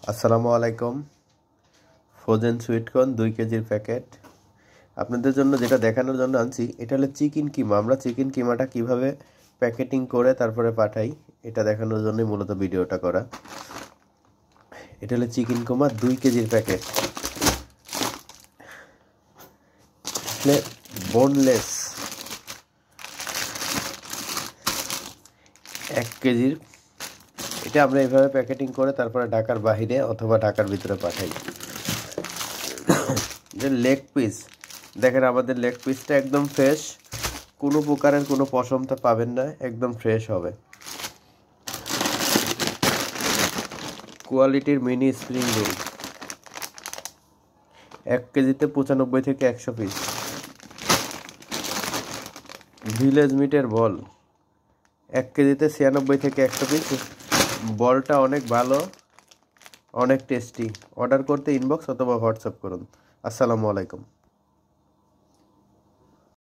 আসসালামু আলাইকুম। Frozen sweetcorn 2 কেজির প্যাকেট আপনাদের জন্য যেটা দেখানোর জন্য আনছি। এটা হলো চিকেন কিমা। আমরা চিকেন কিমাটা কিভাবে প্যাকেটিং করে তারপরে পাঠাই এটা দেখানোর জন্যই মূলত ভিডিওটা করা। এটা হলো চিকেন কিমা 2 কেজির প্যাকেট, বোনলেস 1 কেজির। এটা আমরা এইভাবে প্যাকেটিং করে তারপরে ঢাকার বাইরে অথবা ঢাকার ভিতরে পাঠাই। যে লেগ পিস দেখেন, আমাদের লেগ পিসটা একদম ফ্রেশ, কোনো প্রকারের কোনো পশমটা পাবেন না, একদম ফ্রেশ হবে। কোয়ালিটির মিনি স্প্রিং রোল 1 কেজিতে 95 থেকে 100 পিস। ভিলেজ মিটের বল 1 কেজিতে 96 থেকে 100 পিস। বলটা অনেক ভালো, অনেক টেস্টি। অর্ডার করতে ইনবক্স অথবা হোয়াটসঅ্যাপ করুন। আসসালামু আলাইকুম।